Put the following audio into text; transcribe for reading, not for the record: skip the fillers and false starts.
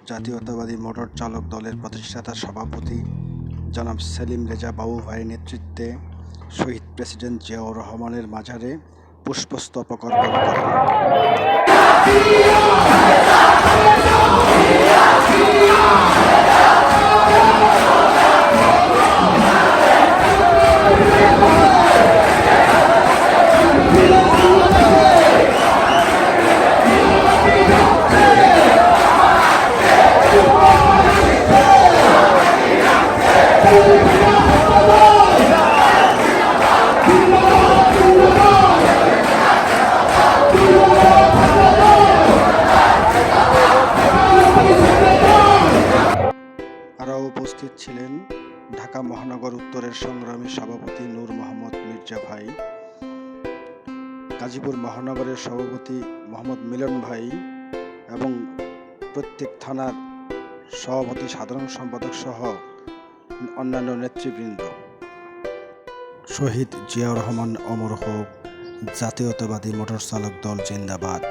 জাতীয়তাবাদী মোটর চালক দলের প্রতিষ্ঠাতা সভাপতি জনাব সেলিম রেজা বাবু ভাইয়ের নেতৃত্বে শহীদ প্রেসিডেন্ট জিয়াউর রহমানের মাজারে পুষ্পস্তবক অর্পণ করেন। আরও উপস্থিত ছিলেন ঢাকা মহানগর উত্তরের সংগ্রামী সভাপতি নূর মোহাম্মদ মির্জা ভাই, গাজীপুর মহানগরের সভাপতি মোহাম্মদ মিলন ভাই এবং প্রত্যেক থানার সভাপতি, সাধারণ সম্পাদক সহ অন্যান্য নেতৃবৃন্দ। শহীদ জিয়াউর রহমান অমর হোক, জাতীয়তাবাদী মোটর চালক দল জিন্দাবাদ।